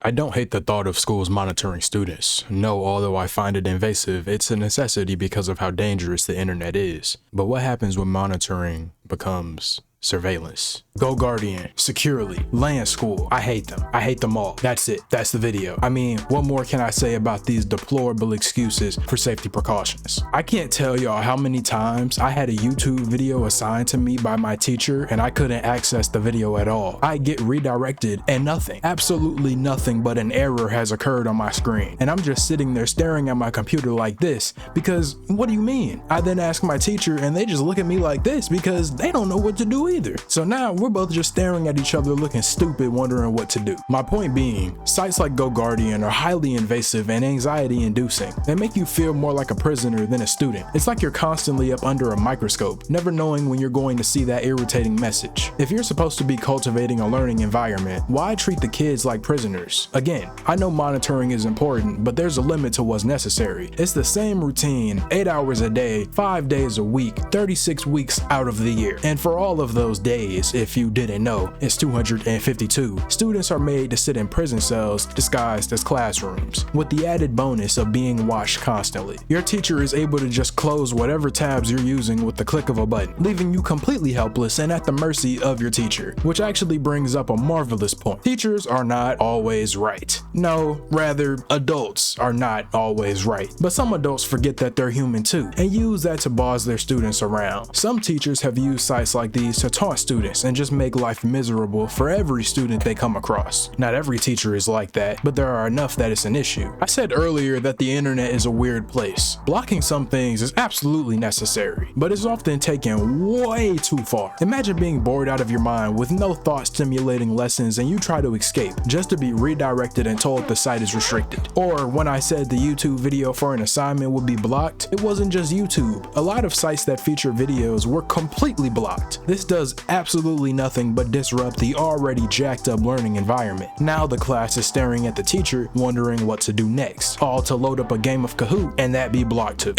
I don't hate the thought of schools monitoring students. No, although I find it invasive, it's a necessity because of how dangerous the internet is. But what happens when monitoring becomes surveillance? Go Guardian, Securely, Land School. I hate them. I hate them all. That's it. That's the video. I mean, what more can I say about these deplorable excuses for safety precautions? I can't tell y'all how many times I had a YouTube video assigned to me by my teacher and I couldn't access the video at all. I get redirected and nothing, absolutely nothing but an error has occurred on my screen. And I'm just sitting there staring at my computer like this because what do you mean? I then ask my teacher and they just look at me like this because they don't know what to do either. So now we're both just staring at each other looking stupid, wondering what to do. My point being, sites like Go Guardian are highly invasive and anxiety inducing. They make you feel more like a prisoner than a student. It's like you're constantly up under a microscope, never knowing when you're going to see that irritating message. If you're supposed to be cultivating a learning environment, why treat the kids like prisoners? Again, I know monitoring is important, but there's a limit to what's necessary. It's the same routine, 8 hours a day, 5 days a week, 36 weeks out of the year. And for all of those days, if you didn't know, it's 252. Students are made to sit in prison cells disguised as classrooms, with the added bonus of being watched constantly. Your teacher is able to just close whatever tabs you're using with the click of a button, leaving you completely helpless and at the mercy of your teacher, which actually brings up a marvelous point. Teachers are not always right. No, rather, adults are not always right. But some adults forget that they're human too, and use that to boss their students around. Some teachers have used sites like these to taunt students and just make life miserable for every student they come across. Not every teacher is like that, but there are enough that it's an issue. I said earlier that the internet is a weird place. Blocking some things is absolutely necessary, but it's often taken way too far. Imagine being bored out of your mind with no thought-stimulating lessons and you try to escape just to be redirected and told the site is restricted. Or when I said the YouTube video for an assignment would be blocked, it wasn't just YouTube. A lot of sites that feature videos were completely blocked. This does absolutely nothing but disrupt the already jacked up learning environment. Now the class is staring at the teacher, wondering what to do next, all to load up a game of Kahoot and that be blocked too.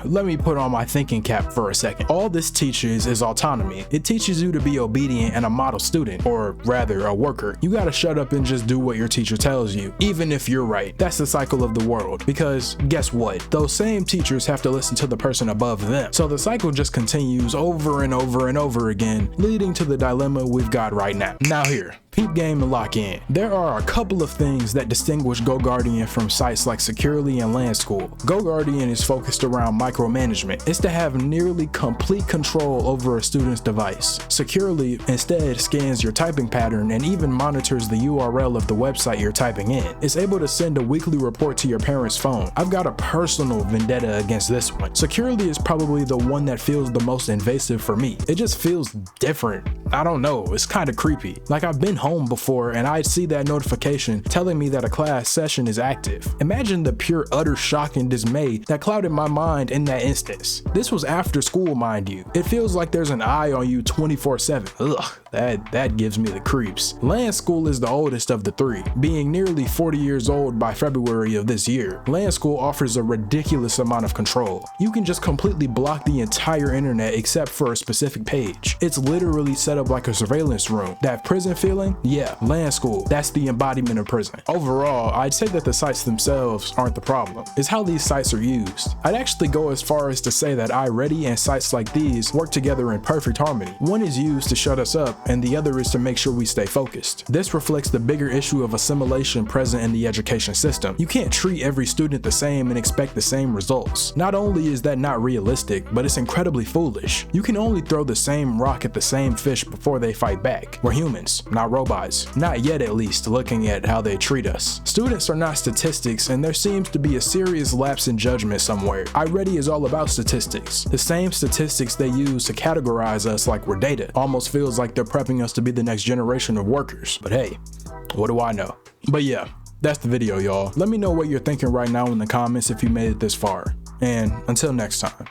Let me put on my thinking cap for a second. All this teaches is autonomy. It teaches you to be obedient and a model student, or rather a worker. You gotta shut up and just do what your teacher tells you, even if you're right. That's the cycle of the world, because guess what? Those same teachers have to listen to the person above them. So the cycle just continues over and over and over again, leading to the dilemma we've got right now. Now here, peep game and lock in. There are a couple of things that distinguish Go Guardian from sites like Securely and Land School. Go Guardian is focused around micromanagement. It's to have nearly complete control over a student's device. Securely instead scans your typing pattern and even monitors the URL of the website you're typing in. It's able to send a weekly report to your parent's phone. I've got a personal vendetta against this one. Securely is probably the one that feels the most invasive for me. It just feels different. I don't know, it's kind of creepy. Like I've been home before and I'd see that notification telling me that a class session is active. Imagine the pure utter shock and dismay that clouded my mind in that instance. This was after school, mind you. It feels like there's an eye on you 24/7. Ugh, that gives me the creeps. Land School is the oldest of the three, being nearly 40 years old by February of this year. Land School offers a ridiculous amount of control. You can just completely block the entire internet except for a specific page. It's literally set up like a surveillance room. That prison feeling? Yeah, Land School, that's the embodiment of prison. Overall, I'd say that the sites themselves aren't the problem. It's how these sites are used. I'd actually go as far as to say that iReady and sites like these work together in perfect harmony. One is used to shut us up and the other is to make sure we stay focused. This reflects the bigger issue of assimilation present in the education system. You can't treat every student the same and expect the same results. Not only is that not realistic, but it's incredibly foolish. You can only throw the same rock at the same fish before they fight back. We're humans, not robots. Not yet, at least, looking at how they treat us. Students are not statistics, and there seems to be a serious lapse in judgment somewhere. iReady is all about statistics. The same statistics they use to categorize us like we're data. Almost feels like they're prepping us to be the next generation of workers. But hey, what do I know? But yeah, that's the video, y'all. Let me know what you're thinking right now in the comments if you made it this far. And until next time.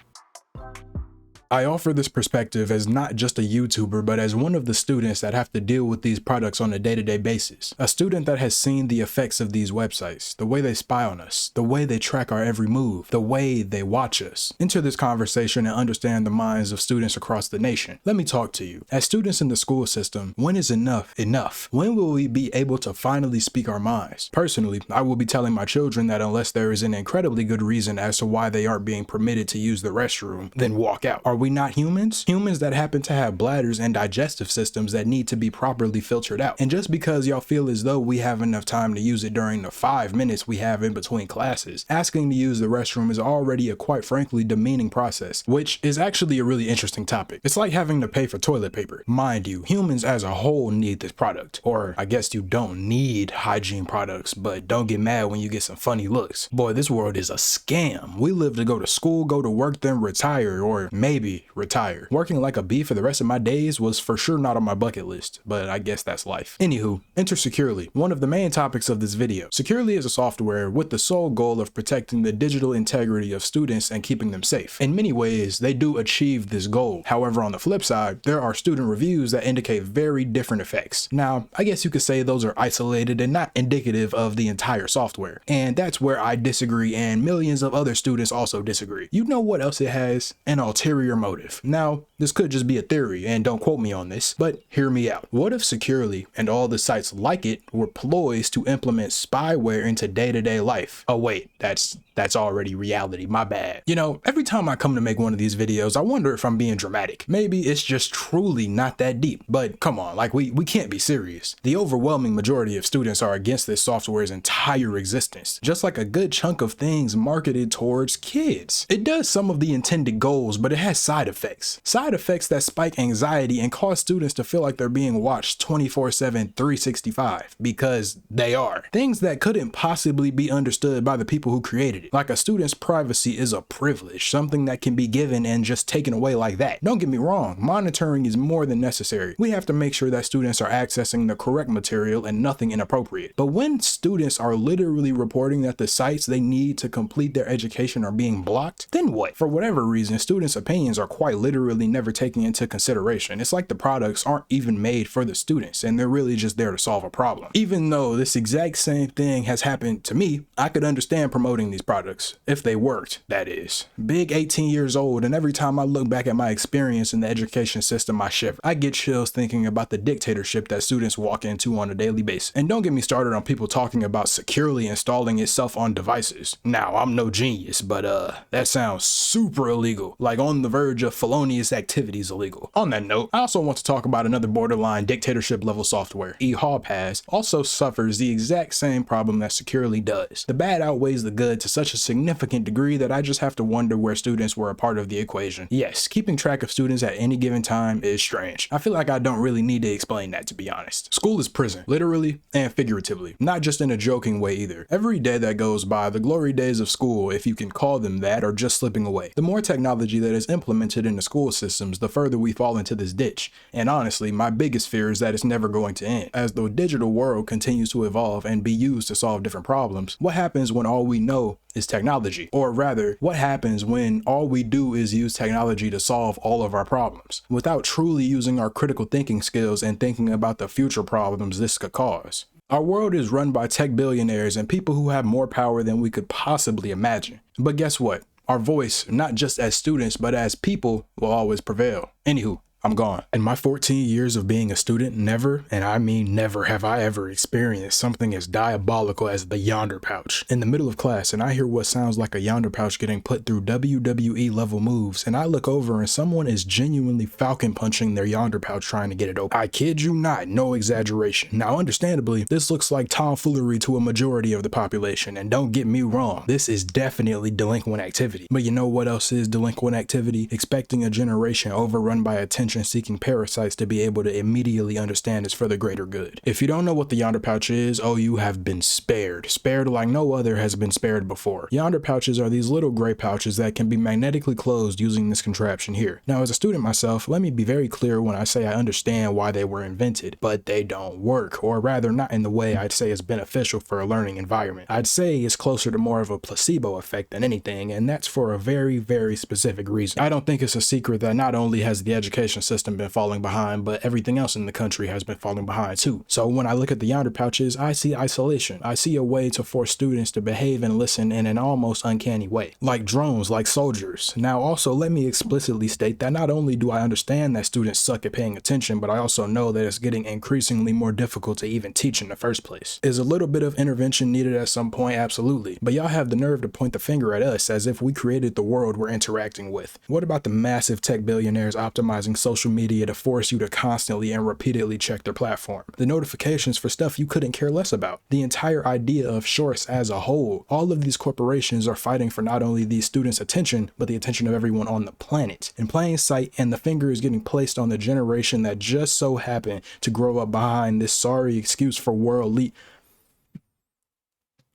I offer this perspective as not just a YouTuber, but as one of the students that have to deal with these products on a day-to-day basis. A student that has seen the effects of these websites, the way they spy on us, the way they track our every move, the way they watch us. Enter this conversation and understand the minds of students across the nation. Let me talk to you. As students in the school system, when is enough enough? When will we be able to finally speak our minds? Personally, I will be telling my children that unless there is an incredibly good reason as to why they aren't being permitted to use the restroom, then walk out. Are we not humans? Humans that happen to have bladders and digestive systems that need to be properly filtered out. And just because y'all feel as though we have enough time to use it during the 5 minutes we have in between classes, asking to use the restroom is already a quite frankly demeaning process, which is actually a really interesting topic. It's like having to pay for toilet paper. Mind you, humans as a whole need this product. Or I guess you don't need hygiene products, but don't get mad when you get some funny looks. Boy, this world is a scam. We live to go to school, go to work, then retire, or maybe retire. Working like a bee for the rest of my days was for sure not on my bucket list, but I guess that's life. Anywho, enter Securely, one of the main topics of this video. Securely is a software with the sole goal of protecting the digital integrity of students and keeping them safe. In many ways, they do achieve this goal. However, on the flip side, there are student reviews that indicate very different effects. Now, I guess you could say those are isolated and not indicative of the entire software. And that's where I disagree, and millions of other students also disagree. You know what else it has? An ulterior motive. Now, this could just be a theory, and don't quote me on this, but hear me out. What if Securely and all the sites like it were poised to implement spyware into day-to-day life? Oh wait, that's already reality, my bad. You know, every time I come to make one of these videos, I wonder if I'm being dramatic. Maybe it's just truly not that deep, but come on, like we can't be serious. The overwhelming majority of students are against this software's entire existence, just like a good chunk of things marketed towards kids. It does some of the intended goals, but it has side effects. Side effects that spike anxiety and cause students to feel like they're being watched 24/7, 365, because they are. Things that couldn't possibly be understood by the people who created it. Like a student's privacy is a privilege, something that can be given and just taken away like that. Don't get me wrong, monitoring is more than necessary. We have to make sure that students are accessing the correct material and nothing inappropriate. But when students are literally reporting that the sites they need to complete their education are being blocked, then what? For whatever reason, students' opinions are quite literally never taken into consideration. It's like the products aren't even made for the students and they're really just there to solve a problem. Even though this exact same thing has happened to me, I could understand promoting these products. If they worked, that is. Big 18 years old, and every time I look back at my experience in the education system, I shiver. I get chills thinking about the dictatorship that students walk into on a daily basis. And don't get me started on people talking about securely installing itself on devices. Now, I'm no genius, but that sounds super illegal, like on the verge of felonious activities illegal. On that note, I also want to talk about another borderline dictatorship level software. Hall Pass also suffers the exact same problem that Securely does. The bad outweighs the good to such a significant degree that I just have to wonder where students were a part of the equation. Yes, keeping track of students at any given time is strange. I feel like I don't really need to explain that, to be honest. School is prison, literally and figuratively, not just in a joking way either. Every day that goes by, the glory days of school, if you can call them that, are just slipping away. The more technology that is implemented in the school systems, the further we fall into this ditch. And honestly, my biggest fear is that it's never going to end. As the digital world continues to evolve and be used to solve different problems, what happens when all we know is technology? Or rather, what happens when all we do is use technology to solve all of our problems, without truly using our critical thinking skills and thinking about the future problems this could cause? Our world is run by tech billionaires and people who have more power than we could possibly imagine. But guess what? Our voice, not just as students, but as people, will always prevail. Anywho, I'm gone. In my 14 years of being a student, never, and I mean never, have I ever experienced something as diabolical as the Yondr pouch. In the middle of class, and I hear what sounds like a Yondr pouch getting put through WWE level moves, and I look over and someone is genuinely falcon punching their Yondr pouch trying to get it open. I kid you not, no exaggeration. Now understandably, this looks like tomfoolery to a majority of the population, and don't get me wrong, this is definitely delinquent activity. But you know what else is delinquent activity? Expecting a generation overrun by attention attention-seeking parasites to be able to immediately understand it's for the greater good. If you don't know what the Yondr pouch is, oh, you have been spared. Spared like no other has been spared before. Yondr pouches are these little gray pouches that can be magnetically closed using this contraption here. Now, as a student myself, let me be very clear when I say I understand why they were invented, but they don't work, or rather not in the way I'd say is beneficial for a learning environment. I'd say it's closer to more of a placebo effect than anything, and that's for a very, very specific reason. I don't think it's a secret that not only has the education system been falling behind, but everything else in the country has been falling behind too. So when I look at the Yondr pouches, I see isolation. I see a way to force students to behave and listen in an almost uncanny way. Like drones, like soldiers. Now also let me explicitly state that not only do I understand that students suck at paying attention, but I also know that it's getting increasingly more difficult to even teach in the first place. Is a little bit of intervention needed at some point? Absolutely. But y'all have the nerve to point the finger at us as if we created the world we're interacting with. What about the massive tech billionaires optimizing social media to force you to constantly and repeatedly check their platform? The notifications for stuff you couldn't care less about. The entire idea of shorts as a whole. All of these corporations are fighting for not only these students' attention, but the attention of everyone on the planet. In plain sight, and the finger is getting placed on the generation that just so happened to grow up behind this sorry excuse for world lead.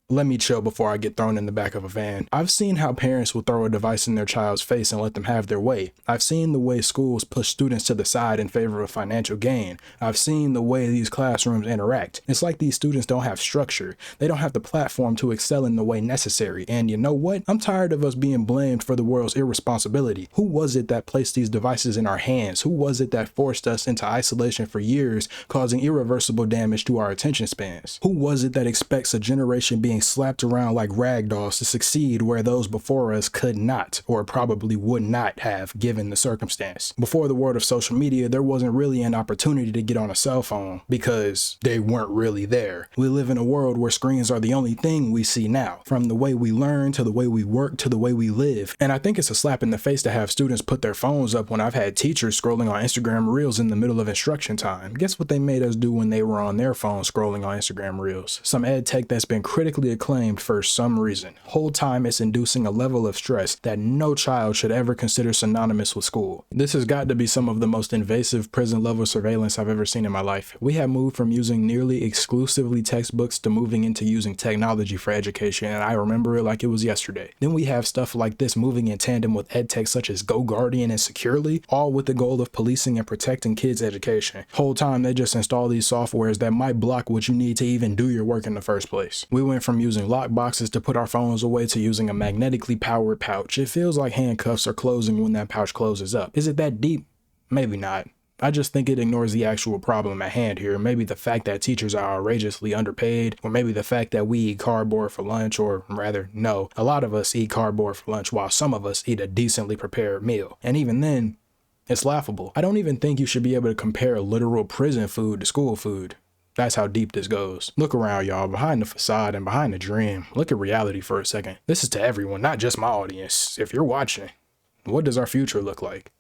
Let me chill before I get thrown in the back of a van. I've seen how parents will throw a device in their child's face and let them have their way. I've seen the way schools push students to the side in favor of financial gain. I've seen the way these classrooms interact. It's like these students don't have structure. They don't have the platform to excel in the way necessary. And you know what? I'm tired of us being blamed for the world's irresponsibility. Who was it that placed these devices in our hands? Who was it that forced us into isolation for years, causing irreversible damage to our attention spans? Who was it that expects a generation being slapped around like rag dolls to succeed where those before us could not, or probably would not have, given the circumstance? Before the world of social media, there wasn't really an opportunity to get on a cell phone because they weren't really there. We live in a world where screens are the only thing we see now, from the way we learn to the way we work to the way we live. And I think it's a slap in the face to have students put their phones up when I've had teachers scrolling on Instagram Reels in the middle of instruction time. Guess what they made us do when they were on their phones scrolling on Instagram Reels? Some ed tech that's been critically acclaimed for some reason. Whole time it's inducing a level of stress that no child should ever consider synonymous with school. This has got to be some of the most invasive prison level surveillance I've ever seen in my life. We have moved from using nearly exclusively textbooks to moving into using technology for education, and I remember it like it was yesterday. Then we have stuff like this moving in tandem with ed tech such as GoGuardian and Securely, all with the goal of policing and protecting kids' education. Whole time they just install these softwares that might block what you need to even do your work in the first place. We went from using lock boxes to put our phones away to using a magnetically powered pouch. It feels like handcuffs are closing when that pouch closes up. Is it that deep? Maybe not. I just think it ignores the actual problem at hand here. Maybe the fact that teachers are outrageously underpaid, or maybe the fact that we eat cardboard for lunch, or rather, no, a lot of us eat cardboard for lunch while some of us eat a decently prepared meal. And even then, it's laughable. I don't even think you should be able to compare literal prison food to school food. That's how deep this goes. Look around, y'all, behind the facade and behind the dream. Look at reality for a second. This is to everyone, not just my audience. If you're watching, what does our future look like?